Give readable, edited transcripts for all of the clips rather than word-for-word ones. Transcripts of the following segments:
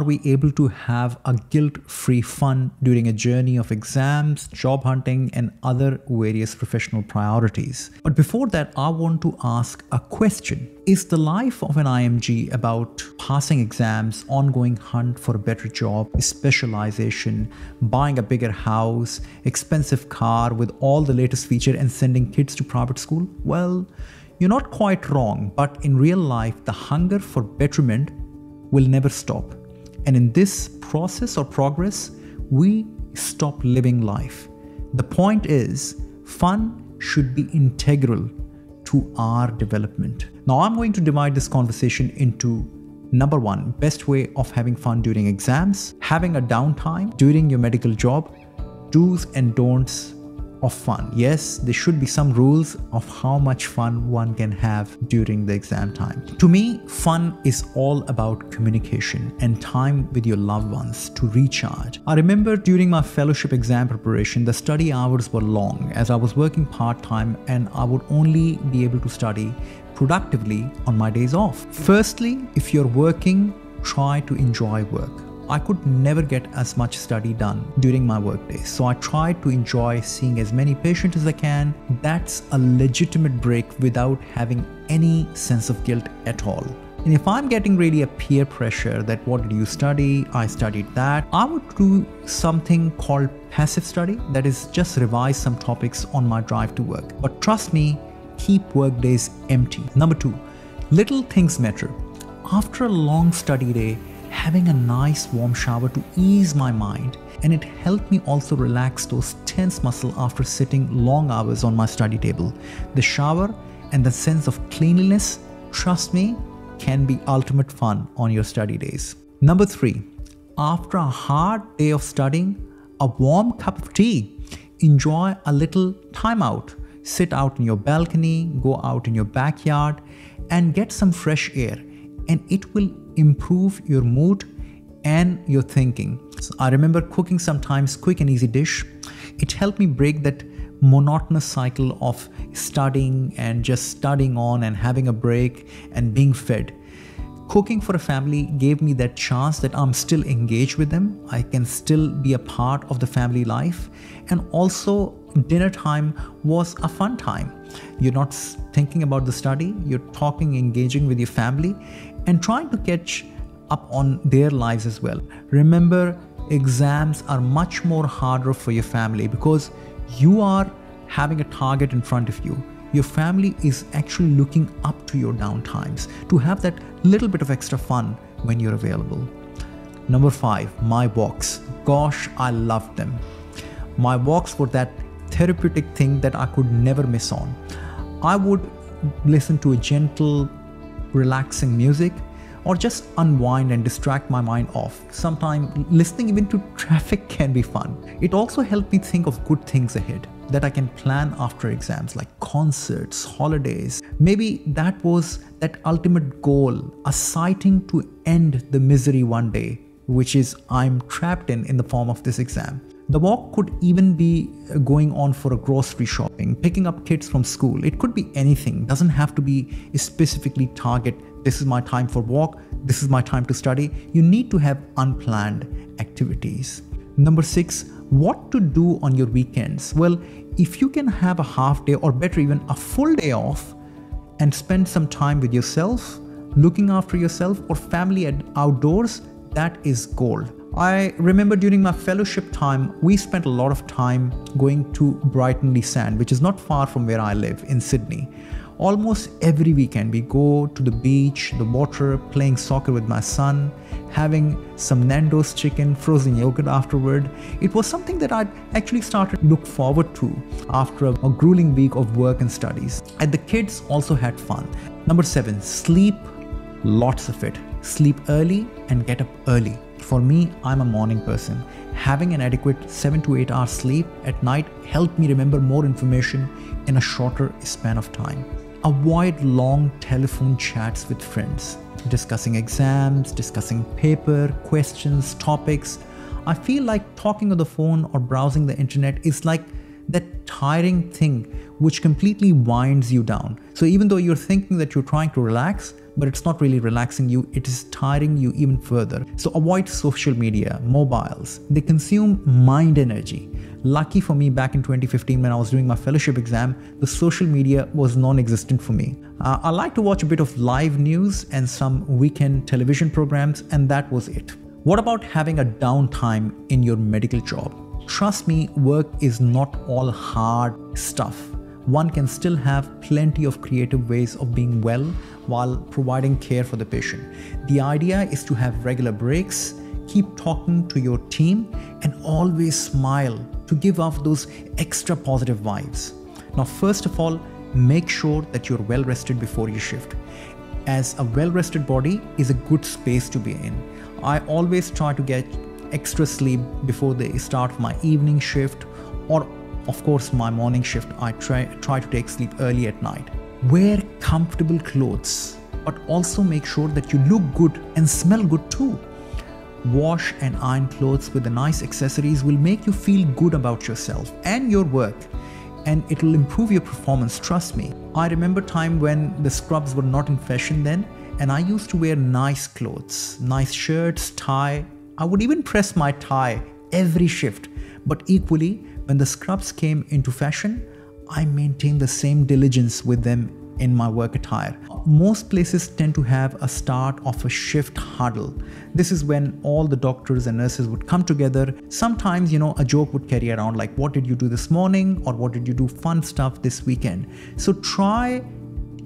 we able to have a guilt-free fun during a journey of exams, job hunting, and other various professional priorities? But before that, I want to ask a question. Is the life of an IMG about passing exams, ongoing hunt for a better job, specialization, buying a bigger house, expensive car with all the latest feature, and sending kids to private school? Well, you're not quite wrong, but in real life, the hunger for betterment will never stop. And in this process or progress, we stop living life. The point is, fun should be integral to our development. Now, I'm going to divide this conversation into number one, best way of having fun during exams, having a downtime during your medical job, do's and don'ts of fun. Yes, there should be some rules of how much fun one can have during the exam time. To me, fun is all about communication and time with your loved ones to recharge. I remember during my fellowship exam preparation, the study hours were long as I was working part-time and I would only be able to study productively on my days off. Firstly, if you're working, try to enjoy work. I could never get as much study done during my work days, so I tried to enjoy seeing as many patients as I can. That's a legitimate break without having any sense of guilt at all. And if I'm getting really a peer pressure that what did you study, I studied that, I would do something called passive study, that is just revise some topics on my drive to work. But trust me, keep work days empty. Number two, little things matter. After a long study day, having a nice warm shower to ease my mind, and it helped me also relax those tense muscles after sitting long hours on my study table. The shower and the sense of cleanliness, trust me, can be ultimate fun on your study days. Number three, after a hard day of studying, a warm cup of tea. Enjoy a little time out. Sit out in your balcony, go out in your backyard, and get some fresh air, and it will improve your mood and your thinking. So I remember cooking sometimes quick and easy dish. It helped me break that monotonous cycle of studying and just studying on and having a break and being fed. Cooking for a family gave me that chance that I'm still engaged with them. I can still be a part of the family life. And also dinner time was a fun time. You're not thinking about the study, you're talking, engaging with your family and trying to catch up on their lives as well. Remember, exams are much more harder for your family because you are having a target in front of you. Your family is actually looking up to your downtimes to have that little bit of extra fun when you're available. Number five, my walks. Gosh, I loved them. My walks were that therapeutic thing that I could never miss on. I would listen to a gentle, relaxing music or just unwind and distract my mind off. Sometimes listening even to traffic can be fun. It also helped me think of good things ahead that I can plan after exams, like concerts, holidays. Maybe that was that ultimate goal, a sighting to end the misery one day, which is I'm trapped in the form of this exam. The walk could even be going on for a grocery shopping, picking up kids from school. It could be anything, doesn't have to be specifically target. This is my time for walk, this is my time to study. You need to have unplanned activities. Number six, what to do on your weekends? Well, if you can have a half day or better even a full day off and spend some time with yourself, looking after yourself or family outdoors, that is gold. I remember during my fellowship time, we spent a lot of time going to Brighton-le-Sands, which is not far from where I live in Sydney. Almost every weekend, we go to the beach, the water, playing soccer with my son, having some Nando's chicken, frozen yogurt afterward. It was something that I'd actually started to look forward to after a grueling week of work and studies. And the kids also had fun. Number seven, sleep, lots of it. Sleep early and get up early. For me, I'm a morning person. Having an adequate 7 to 8 hours sleep at night helped me remember more information in a shorter span of time. Avoid long telephone chats with friends, discussing exams, discussing paper, questions, topics. I feel like talking on the phone or browsing the internet is like that tiring thing which completely winds you down. So even though you're thinking that you're trying to relax, but it's not really relaxing you, it is tiring you even further. So avoid social media, mobiles. They consume mind energy. Lucky for me, back in 2015 when I was doing my fellowship exam, the social media was non-existent for me. I like to watch a bit of live news and some weekend television programs, and that was it. What about having a downtime in your medical job? Trust me, work is not all hard stuff. One can still have plenty of creative ways of being well while providing care for the patient. The idea is to have regular breaks, keep talking to your team, and always smile to give off those extra positive vibes. Now, first of all, make sure that you're well rested before your shift, as a well rested body is a good space to be in. I always try to get extra sleep before the start of my evening shift, or of course my morning shift. I try to take sleep early at night. Wear comfortable clothes, but also make sure that you look good and smell good too. Wash and iron clothes with the nice accessories will make you feel good about yourself and your work, and it will improve your performance, trust me. I remember time when the scrubs were not in fashion then, and I used to wear nice clothes, nice shirts, tie. I would even press my tie every shift. But equally, when the scrubs came into fashion, I maintained the same diligence with them in my work attire. Most places tend to have a start of a shift huddle. This is when all the doctors and nurses would come together. Sometimes, a joke would carry around like, what did you do this morning? Or what did you do fun stuff this weekend? So try,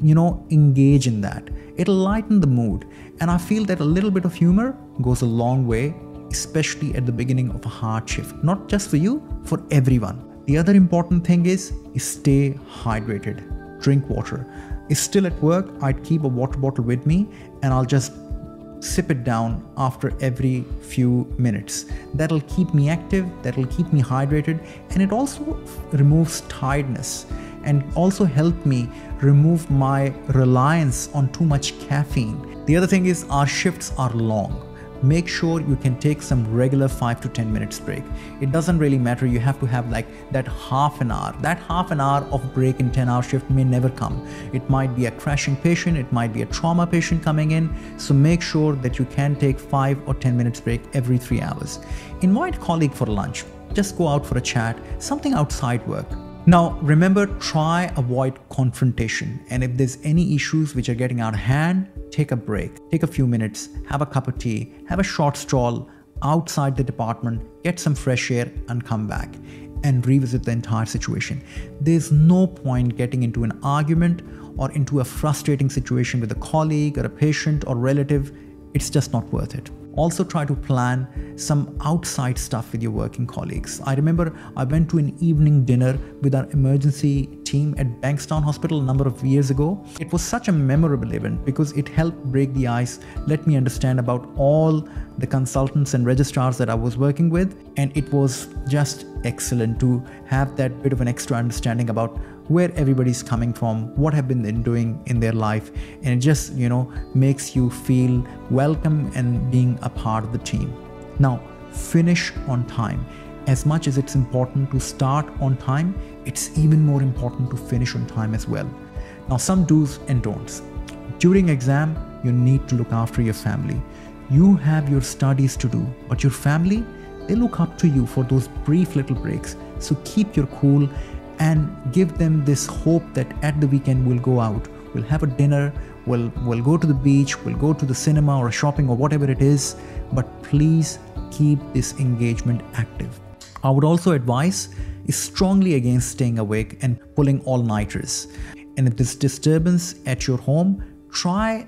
engage in that. It'll lighten the mood. And I feel that a little bit of humor goes a long way, especially at the beginning of a hard shift. Not just for you, for everyone. The other important thing is stay hydrated. Drink water. If still at work, I'd keep a water bottle with me and I'll just sip it down after every few minutes. That'll keep me active, that'll keep me hydrated, and it also removes tiredness and also help me remove my reliance on too much caffeine. The other thing is our shifts are long. Make sure you can take some regular 5 to 10 minutes break. It doesn't really matter, you have to have like that half an hour. That half an hour of break in 10-hour shift may never come. It might be a crashing patient, it might be a trauma patient coming in. So make sure that you can take 5 or 10 minutes break every 3 hours. Invite a colleague for lunch. Just go out for a chat, something outside work. Now, remember, try avoid confrontation. And if there's any issues which are getting out of hand, take a break, take a few minutes, have a cup of tea, have a short stroll outside the department, get some fresh air and come back and revisit the entire situation. There's no point getting into an argument or into a frustrating situation with a colleague or a patient or relative. It's just not worth it. Also try to plan some outside stuff with your working colleagues. I remember I went to an evening dinner with our emergency team at Bankstown Hospital a number of years ago. It was such a memorable event because it helped break the ice, let me understand about all the consultants and registrars that I was working with, and it was just excellent to have that bit of an extra understanding about where everybody's coming from, what have been doing in their life, and it just, makes you feel welcome and being a part of the team. Now, finish on time. As much as it's important to start on time, it's even more important to finish on time as well. Now, some do's and don'ts. During exam, you need to look after your family. You have your studies to do, but your family, they look up to you for those brief little breaks. So keep your cool and give them this hope that at the weekend we'll go out, we'll have a dinner, we'll go to the beach, we'll go to the cinema or shopping or whatever it is, but please keep this engagement active. I would also advise is strongly against staying awake and pulling all-nighters. And if there's disturbance at your home, try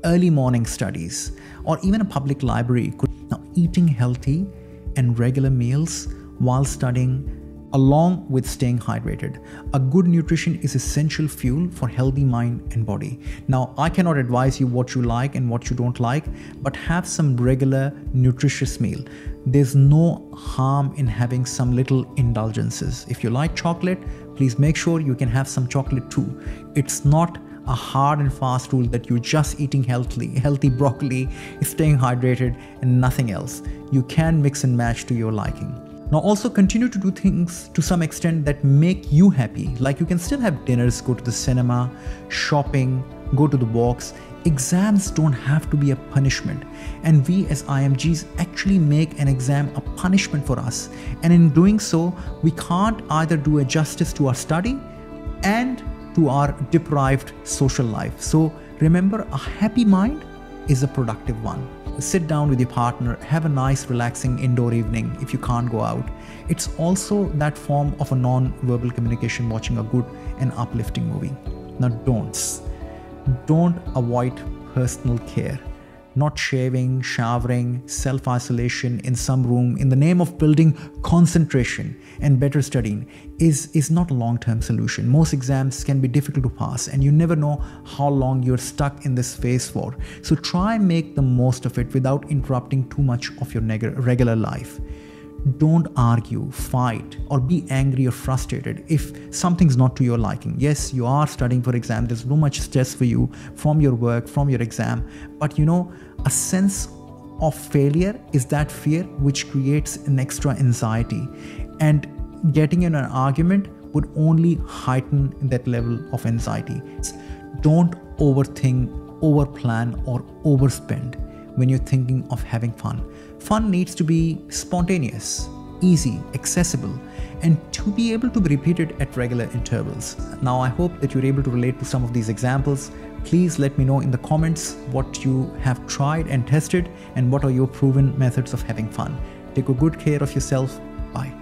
early morning studies or even a public library. Now, eating healthy and regular meals while studying along with staying hydrated. A good nutrition is essential fuel for healthy mind and body. Now, I cannot advise you what you like and what you don't like, but have some regular nutritious meal. There's no harm in having some little indulgences. If you like chocolate, please make sure you can have some chocolate too. It's not a hard and fast rule that you're just eating healthy broccoli, staying hydrated and nothing else. You can mix and match to your liking. Now also continue to do things to some extent that make you happy. Like you can still have dinners, go to the cinema, shopping, go to the walks. Exams don't have to be a punishment. And we as IMGs actually make an exam a punishment for us. And in doing so, we can't either do a justice to our study and to our deprived social life. So remember, a happy mind is a productive one. Sit down with your partner, have a nice relaxing indoor evening if you can't go out. It's also that form of a non-verbal communication, watching a good and uplifting movie. Now don't avoid personal care. Not shaving, showering, self-isolation in some room in the name of building concentration and better studying is not a long-term solution. Most exams can be difficult to pass and you never know how long you're stuck in this phase for. So try and make the most of it without interrupting too much of your regular life. Don't argue, fight, or be angry or frustrated if something's not to your liking. Yes, you are studying for exam. There's no much stress for you from your work, from your exam. But a sense of failure is that fear which creates an extra anxiety. And getting in an argument would only heighten that level of anxiety. Don't overthink, overplan, or overspend when you're thinking of having fun. Fun needs to be spontaneous, easy, accessible, and to be able to be repeated at regular intervals. Now, I hope that you're able to relate to some of these examples. Please let me know in the comments what you have tried and tested and what are your proven methods of having fun. Take good care of yourself. Bye.